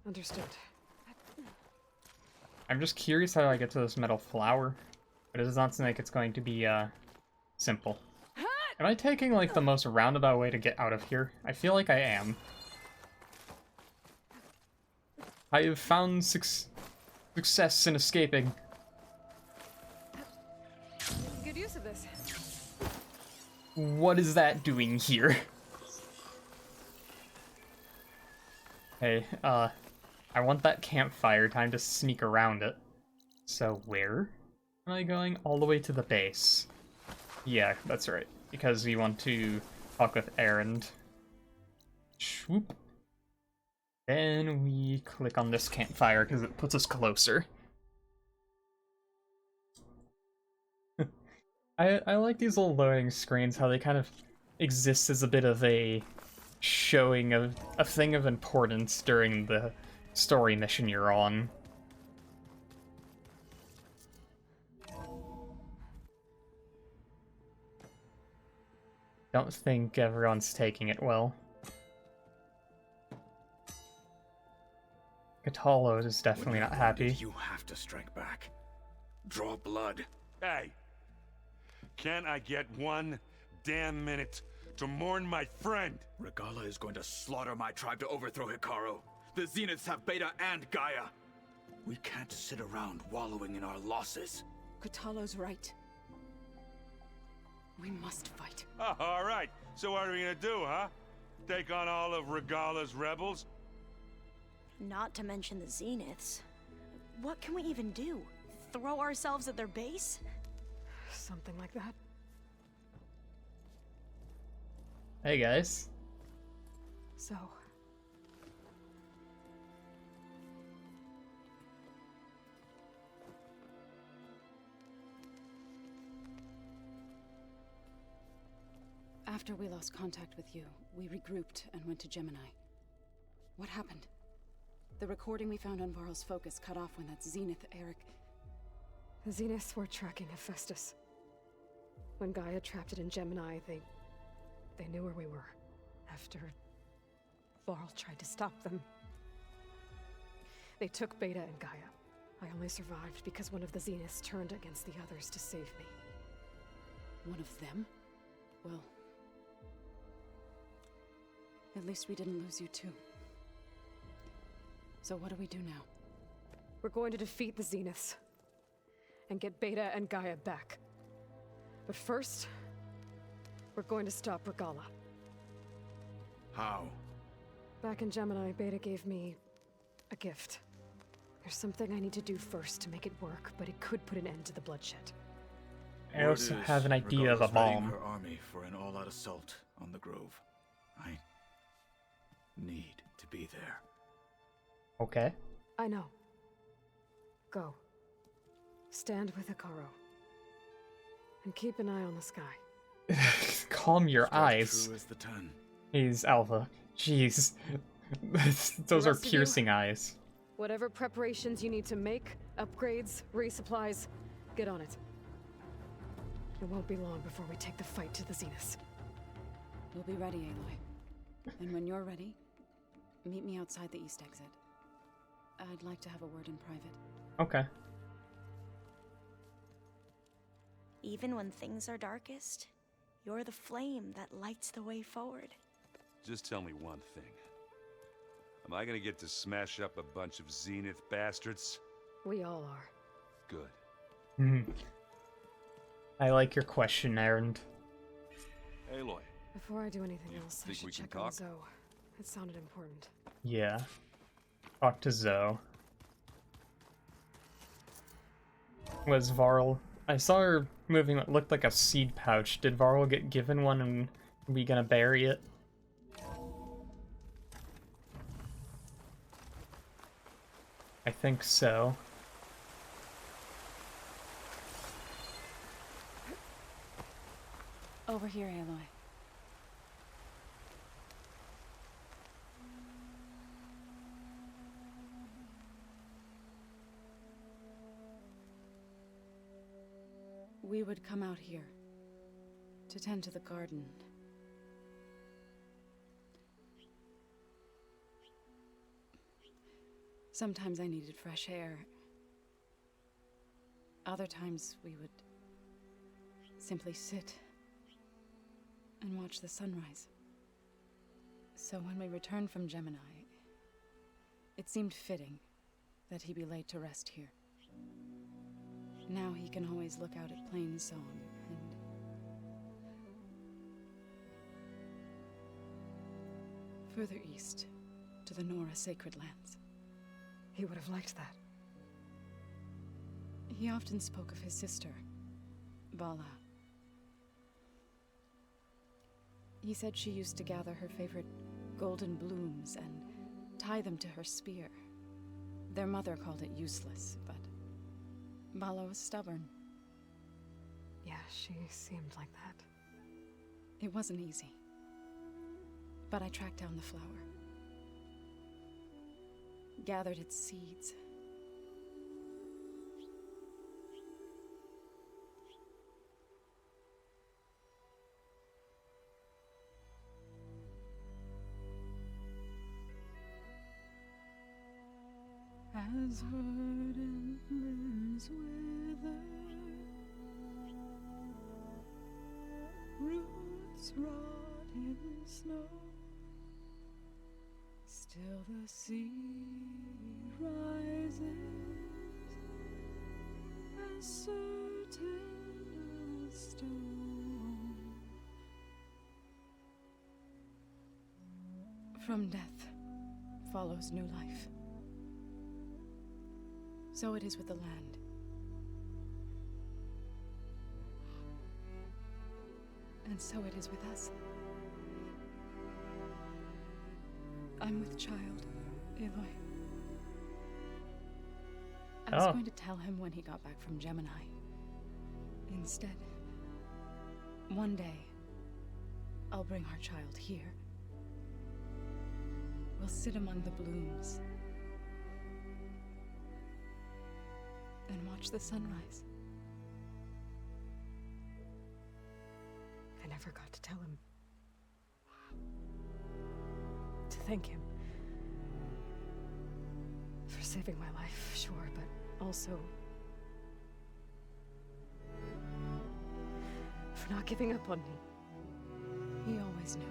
Understood. I'm just curious how I get to this metal flower, but it does not seem like it's going to be, simple. Am I taking, like, the most roundabout way to get out of here? I feel like I am. I have found success in escaping. Good use of this. What is that doing here? Hey, I want that campfire. Time to sneak around it. So where am I going? All the way to the base. Yeah, that's right. Because we want to talk with Erend. Swoop. Then we click on this campfire because it puts us closer. I like these little loading screens, how they kind of exist as a bit of a showing of a thing of importance during the story mission you're on. Don't think everyone's taking it well. Catalo is definitely not happy. You have to strike back. Draw blood. Hey, can't I get one damn minute to mourn my friend? Regalla is going to slaughter my tribe to overthrow Hikaru. The Zeniths have Beta and Gaia. We can't sit around wallowing in our losses. Catalo's right. We must fight. Oh, all right. So what are we gonna do, huh? Take on all of Regalla's rebels? Not to mention the Zeniths. What can we even do? Throw ourselves at their base? Something like that. Hey guys. So, after we lost contact with you, we regrouped and went to Gemini. What happened? The recording we found on Varl's focus cut off when that Zenith Eric... The Zeniths were tracking Hephaestus. When Gaia trapped it in Gemini, they knew where we were. After Varl tried to stop them, they took Beta and Gaia. I only survived because one of the Zeniths turned against the others to save me. One of them? Well... at least we didn't lose you too. So what do we do now? We're going to defeat the Zeniths and get Beta and Gaia back. But first, we're going to stop Regalla. How? Back in Gemini, Beta gave me a gift. There's something I need to do first to make it work, but it could put an end to the bloodshed. I also have an idea of a Regalla's readying bomb. her army for an all-out assault on the Grove. I need to be there. Okay. I know. Go. Stand with Hikaru. And keep an eye on the sky. Calm your Strike eyes. true as the 10. He's Alpha. Jeez. Those are rest of you? piercing eyes. Whatever preparations you need to make, upgrades, resupplies, get on it. It won't be long before we take the fight to the Zeniths. We'll be ready, Aloy. And when you're ready, meet me outside the east exit. I'd like to have a word in private. Okay. Even when things are darkest, you're the flame that lights the way forward. Just tell me one thing. Am I gonna get to smash up a bunch of Zenith bastards? We all are. Good. Mhm. I like your question, Erend. Aloy, Before I do anything You else, I think should we can check on talk? Zoe. It sounded important. Yeah. Talk to Zoe. Was Varl... I saw her moving what looked like a seed pouch. Did Varl get given one and we gonna bury it? I think so. Over here, Aloy. We would come out here to tend to the garden. Sometimes I needed fresh air. Other times we would simply sit and watch the sunrise. So when we returned from Gemini, it seemed fitting that he be laid to rest here. Now he can always look out at Plainsong and... further east, to the Nora Sacred Lands. He would have liked that. He often spoke of his sister, Vala. He said she used to gather her favorite golden blooms and tie them to her spear. Their mother called it useless, but Vala was stubborn. Yeah, she seemed like that. It wasn't easy. But I tracked down the flower. Gathered its seeds. As verdant limbs wither, roots rot in snow, still the sea rises, as certain as stone. From death follows new life. So it is with the land. And so it is with us. I'm with child, Aloy. I was going to tell him when he got back from Gemini. Instead, one day, I'll bring our child here. We'll sit among the blooms and watch the sunrise. I never got to tell him. To thank him. For saving my life, sure, but also for not giving up on me. He always knew.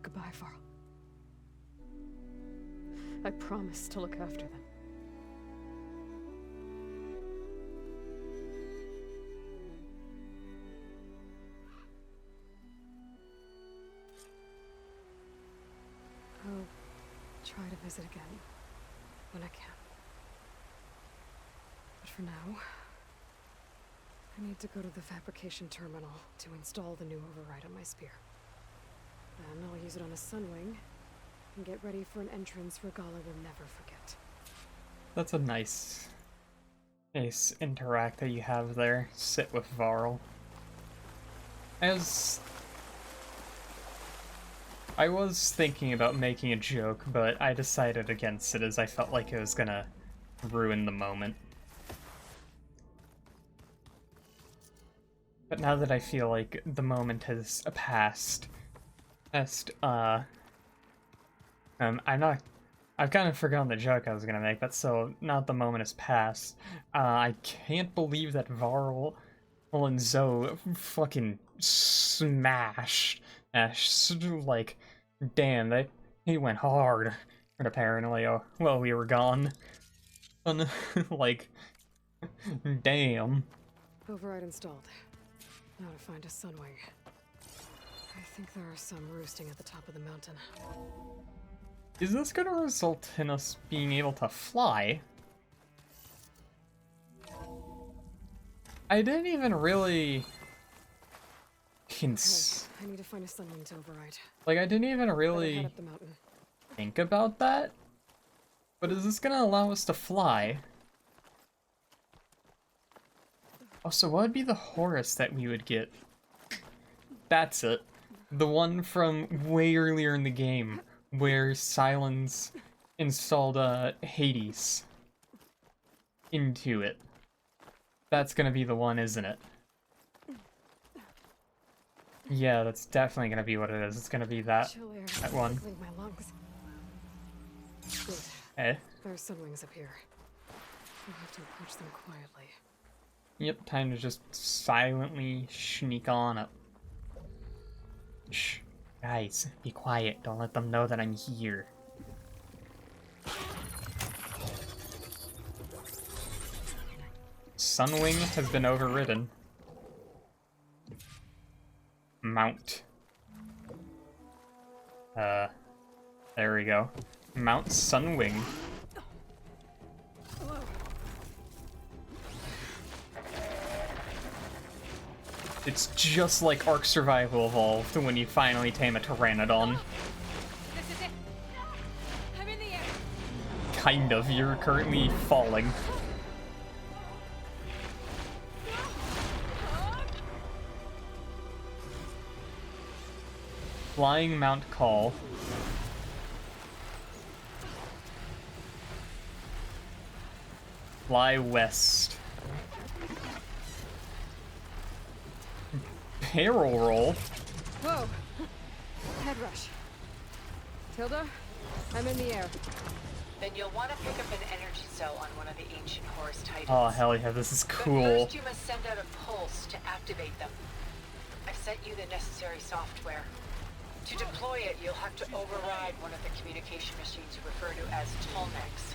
Goodbye, Varl. I promise to look after them. I'll try to visit again when I can. But for now, I need to go to the fabrication terminal to install the new override on my spear. And I'll use it on a sunwing, and get ready for an entrance Regalla will never forget. That's a nice interact that you have there. Sit with Varl. As I was thinking about making a joke, but I decided against it as I felt like it was gonna ruin the moment. But now that I feel like the moment has passed, I've kind of forgotten the joke I was gonna make, but so now that the moment has passed, I can't believe that Varl and Zoe fucking smashed Ash. Like, damn, he went hard. Apparently, while we were gone. Like, damn. Override installed. Now to find a sunwing. I think there are some roosting at the top of the mountain. Is this gonna result in us being able to fly? I didn't even really Okay, I need to find a sunwing to override. like, I didn't even Better head really up the mountain. think about that. But is this gonna allow us to fly? Oh, so what would be the Horus that we would get? That's it. The one from way earlier in the game, where Silence installed Hades into it. That's gonna be the one, isn't it? Yeah, that's definitely gonna be what it is. It's gonna be that Chill air that one. tickling my lungs. Good. Eh? There are sunwings up here. I'll have to approach them quietly. Yep, time to just silently sneak on up. Shh. Guys, be quiet. Don't let them know that I'm here. Sunwing has been overridden. Mount. There we go. Mount Sunwing. It's just like Ark Survival Evolved when you finally tame a Pteranodon. This is it. I'm in the air. Kind of. You're currently falling. Flying Mount Call. Fly west. Barrel roll. Whoa! Head rush. Tilda, I'm in the air. Then you'll want to pick up an energy cell on one of the ancient Horus Titans. Oh hell yeah, this is But cool. first you must send out a pulse to activate them. I've sent you the necessary software. To deploy it, you'll have to override one of the communication machines you refer to as Tallnecks.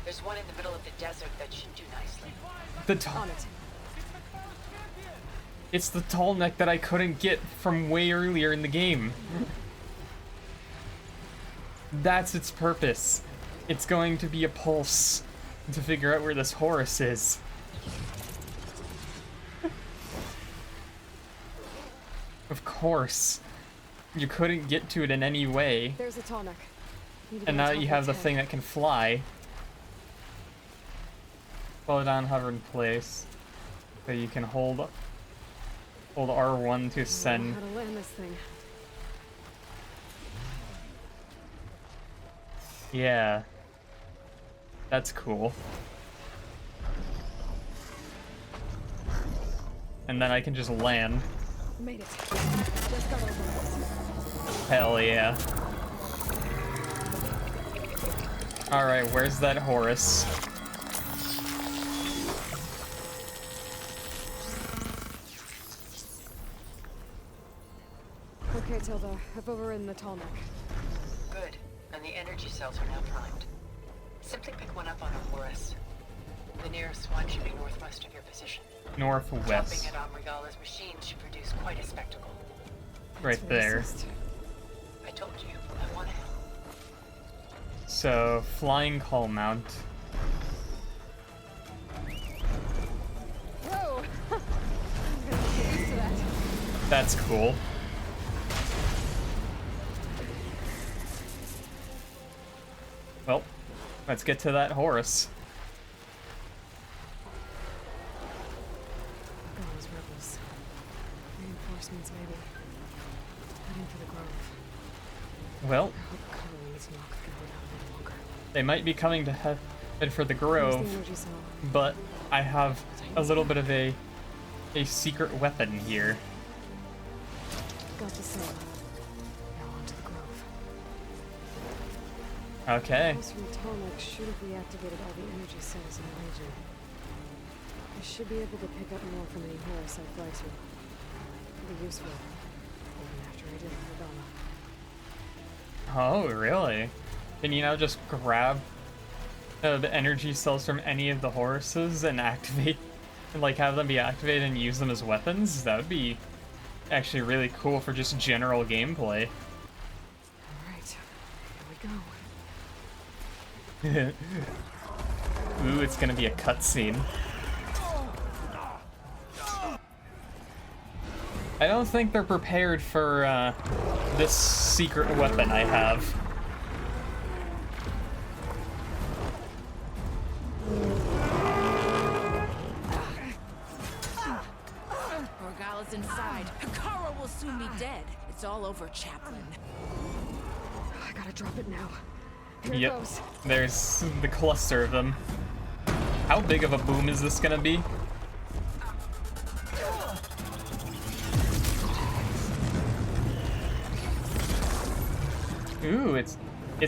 There's one in the middle of the desert that should do nicely. On it. It's the tall neck that I couldn't get from way earlier in the game. That's its purpose. It's going to be a pulse to figure out where this Horus is. Of course. You couldn't get to it in any way. There's a tall neck. And now you have the thing that can fly. Slow down, hover in place. So you can hold R1 to send. How to land this thing? Yeah. That's cool. And then I can just land. Made it. Just got over it. Hell yeah. Alright, where's that Horus? Okay, Tilda, I've overridden the tall neck. Good. And the energy cells are now primed. Simply pick one up on a Horus. The nearest one should be northwest of your position. Northwest. Dropping it on Regalla's machine should produce quite a spectacle. Right there. Racist. I told you, I want to help. So, flying call mount. Whoa! I'm gonna get used to that. That's cool. Well, let's get to that Horus. Those rebels. Reinforcements, maybe. Heading for the grove. Well, I hope Carl needs Nock can hold out a little longer. they might be coming to head for the Where's grove, the energy cell? but I have a little bit of a secret weapon here. Got the cell. Now on to the grove. Okay. Those from Tallneck should have reactivated all the energy cells in the region. I should be able to pick up more from any Horus I fly to. It'll be useful. Even after I did Regalla. Oh, really? Can you now just grab the energy cells from any of the Horuses and activate, and like have them be activated and use them as weapons? That would be actually really cool for just general gameplay. Alright, here we go. Ooh, it's gonna be a cutscene. I don't think they're prepared for this secret weapon I have. Regalla's inside. Hikaru will soon be dead. It's all over, Chaplain. I gotta drop it now. Here it Yep, goes. there's the cluster of them. How big of a boom is this gonna be? Ooh, it's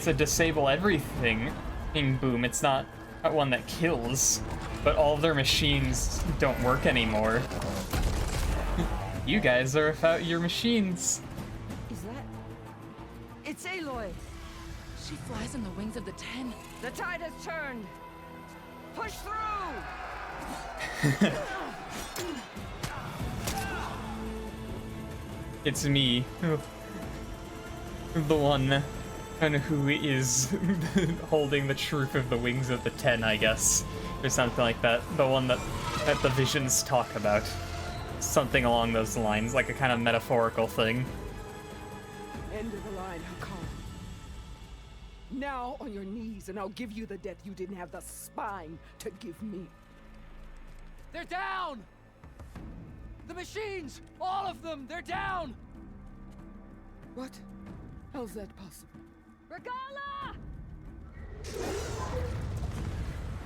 a disable everything boom. It's not one that kills, but all of their machines don't work anymore. You guys are without your machines. Is that... It's Aloy! She flies on the wings of the 10. The tide has turned! Push through! It's me. The one And who is holding the truth of the wings of the Ten, I guess. Or something like that. The one that the visions talk about. Something along those lines, like a kind of metaphorical thing. End of the line, Hakar. Now on your knees, and I'll give you the death you didn't have the spine to give me. They're down! The machines! All of them! They're down! What? How's that possible? Regalla!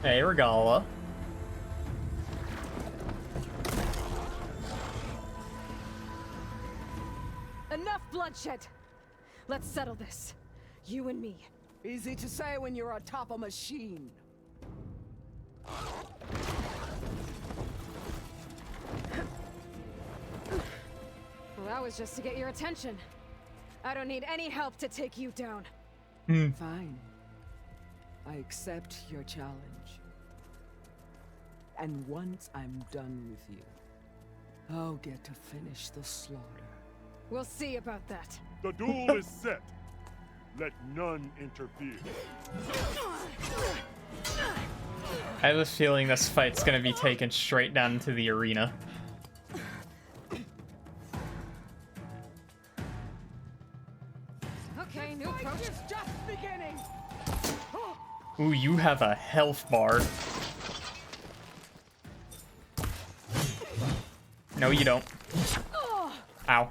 Hey, Regalla. Enough bloodshed! Let's settle this. You and me. Easy to say when you're atop a machine. Well, that was just to get your attention. I don't need any help to take you down. Fine. I accept your challenge. And once I'm done with you, I'll get to finish the slaughter. We'll see about that. The duel is set. Let none interfere. I have a feeling this fight's gonna be taken straight down into the arena. Okay, new approach. Is just beginning. Ooh, you have a health bar. No, you don't. Ow.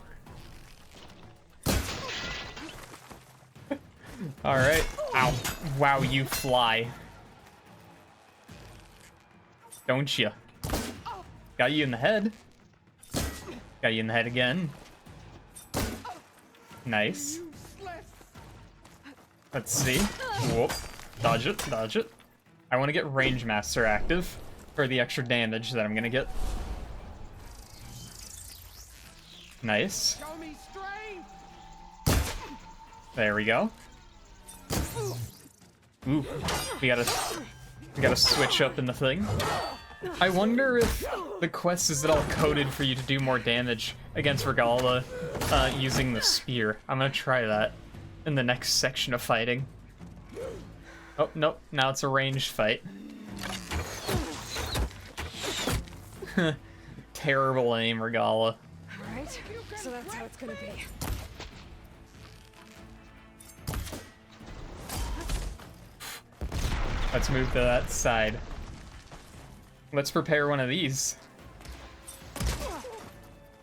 Alright. Ow. Wow, you fly. Don't you? Got you in the head. Got you in the head again. Nice. Let's see. Whoop. Dodge it, dodge it. I want to get Range Master active for the extra damage that I'm gonna get. Nice. Show me strength. There we go. Ooh, we gotta switch up in the thing. I wonder if the quest is at all coded for you to do more damage against Regalla using the spear. I'm gonna try that in the next section of fighting. Oh, nope, now it's a ranged fight. Terrible aim, Regalla. Alright, so that's how it's gonna be. Let's move to that side. Let's prepare one of these.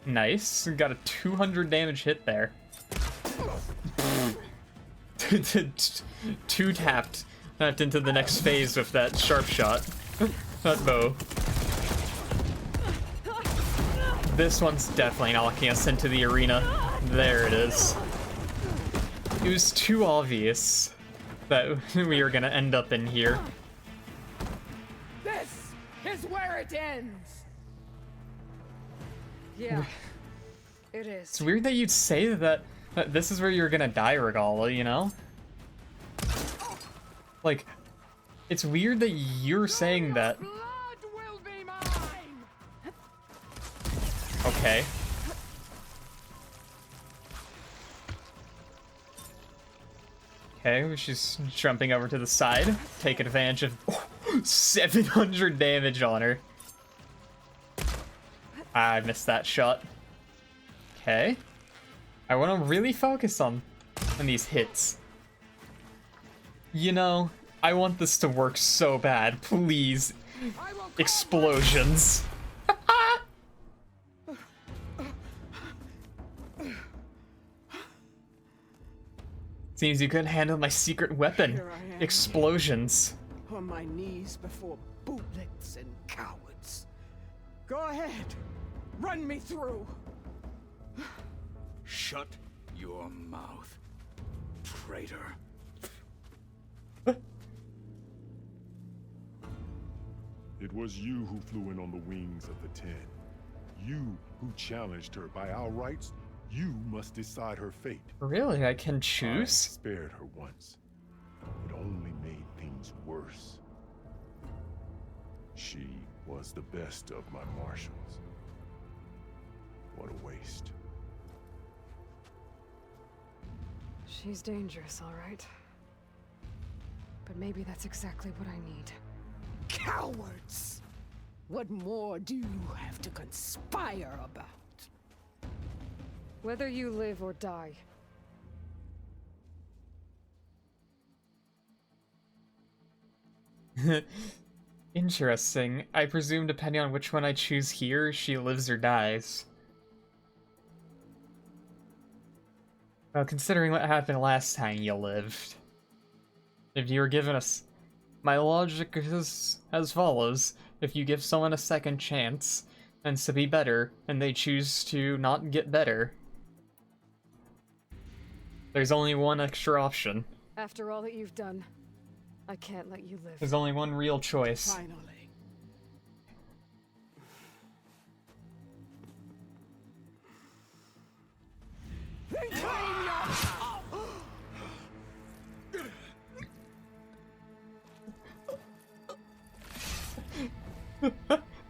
Nice. Got a 200 damage hit there. Two tapped into the next phase with that sharp shot. That bow. This one's definitely knocking us into the arena. There it is. It was too obvious that we were gonna end up in here. This is where it ends. Yeah, it is. It's weird that you'd say that this is where you're gonna die, Regalla, you know? Like, it's weird that you're saying that. Blood will be mine. Okay. Okay, she's jumping over to the side, taking advantage of 700 damage on her. I missed that shot. Okay. I want to really focus on these hits. You know, I want this to work so bad. Please. Explosions. Seems you couldn't handle my secret weapon. Here I am. Explosions. On my knees before bootlets and cowards. Go ahead. Run me through. Shut your mouth, traitor. It was you who flew in on the wings of the Ten. You who challenged her. By our rights, you must decide her fate. Really? I can I choose? spared her once. It only made things worse. She was the best of my marshals. What a waste. She's dangerous, all right. But maybe that's exactly what I need. Cowards! What more do you have to conspire about? Whether you live or die. Interesting. I presume depending on which one I choose here, she lives or dies. Well, considering what happened last time you lived. If you were given us... My logic is as follows. If you give someone a second chance, and to be better, and they choose to not get better, there's only one extra option. After all that you've done, I can't let you live. There's only one real choice. Finally. Reclaim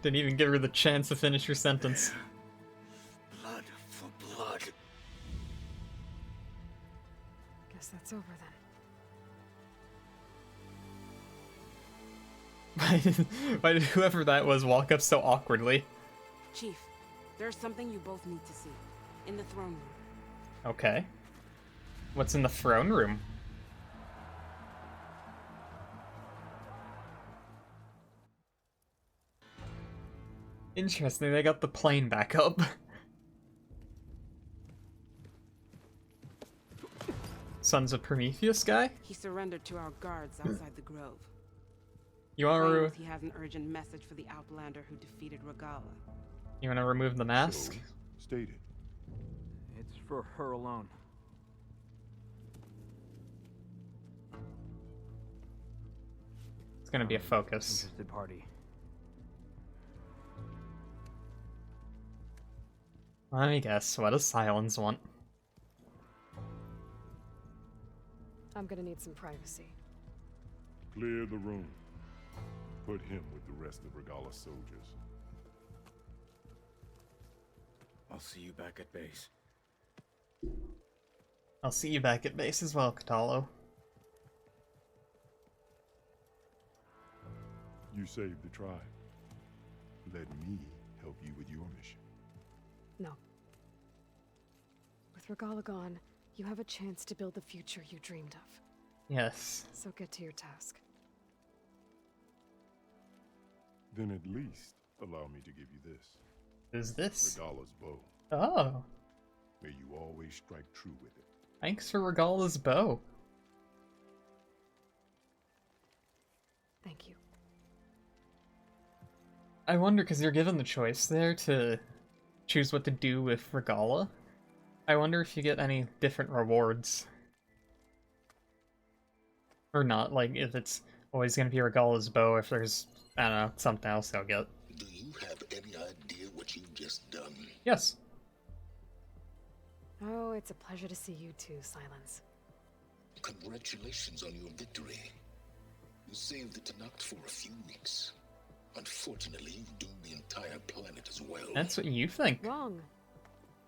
Didn't even give her the chance to finish her sentence. Blood for blood. Guess that's over then. Why did whoever that was walk up so awkwardly? Chief, there's something you both need to see. In the throne room. Okay. What's in the throne room? Interesting, they got the plane back up. Sons of Prometheus guy? He surrendered to our guards outside the grove. You wanna He has an urgent message for the Outlander who defeated Regalla. You wanna remove the mask? So, state it. It's for her alone. It's gonna be a focus. Interested party. Let me guess, what does Silence want? I'm gonna need some privacy. Clear the room. Put him with the rest of Regalla's soldiers. I'll see you back at base. I'll see you back at base as well, Catalo. You saved the tribe. Let me help you with your mission. No. With Regalla gone, you have a chance to build the future you dreamed of. Yes. So get to your task. Then at least allow me to give you this. Is this? Regalla's bow. Oh. May you always strike true with it. Thanks for Regalla's bow. Thank you. I wonder, because you're given the choice there to choose what to do with Regalla. I wonder if you get any different rewards. Or not, like, if it's always going to be Regalla's bow, if there's, I don't know, something else they'll get. Do you have any idea what you've just done? Yes. Oh, it's a pleasure to see you too, Silence. Congratulations on your victory. You saved the Tanakh for a few weeks. Unfortunately, you've doomed the entire planet as well. That's what you think. Wrong.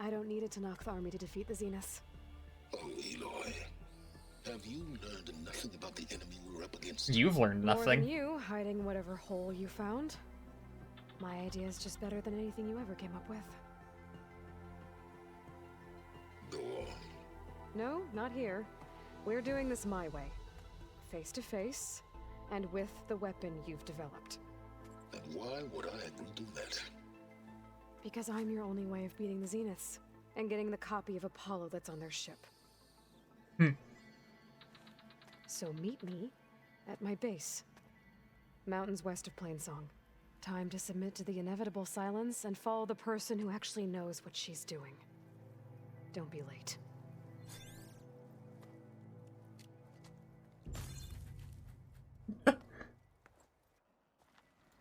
I don't need a Tanakh army to defeat the Zeniths. Oh, Aloy. Have you learned nothing about the enemy we're up against? You've learned More than nothing. you, hiding whatever hole you found. My idea is just better than anything you ever came up with. Go on. No, not here. We're doing this my way. Face to face, and with the weapon you've developed. And why would I agree to that? Because I'm your only way of beating the Zeniths, and getting the copy of Apollo that's on their ship. So meet me at my base. Mountains west of Plainsong. Time to submit to the inevitable silence and follow the person who actually knows what she's doing. Don't be late.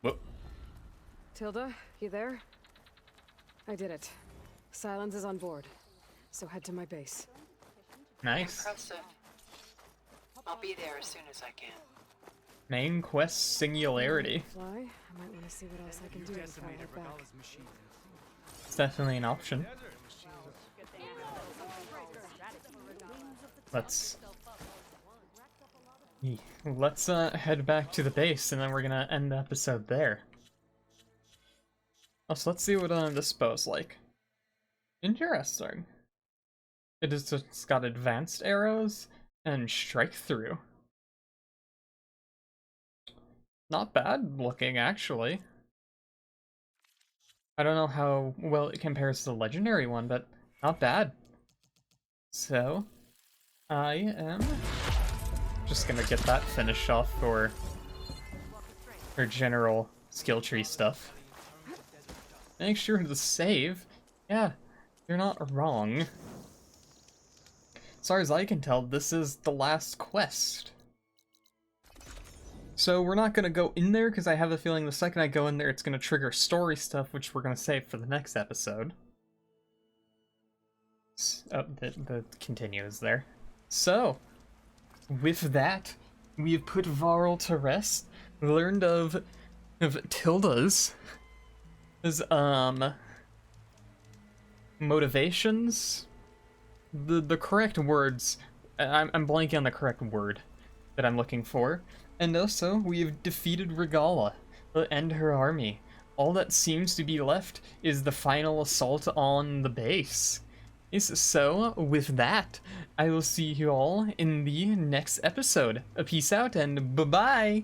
Whoop. Tilda, you there? I did it. Silence is on board. So head to my base. Nice. Impressive. I'll be there as soon as I can. Main quest Singularity. Fly? I might want to see what else I can do before I head back. It's definitely an option. let's head back to the base, and then we're gonna end the episode there. Oh, so let's see what this bow's like. Interesting. It's got advanced arrows and strike through. Not bad looking, actually. I don't know how well it compares to the legendary one, but not bad. So, I am just gonna get that finished off for general skill tree stuff. Make sure to save. Yeah, you're not wrong. As far as I can tell, this is the last quest. So we're not gonna go in there because I have a feeling the second I go in there, it's gonna trigger story stuff, which we're gonna save for the next episode. Oh, the continues there. So, with that, we've put Varl to rest, learned of Tilda's motivations. The correct words, I'm blanking on the correct word that I'm looking for. And also, we've defeated Regalla and her army. All that seems to be left is the final assault on the base. So, with that, I will see you all in the next episode. Peace out and bye-bye!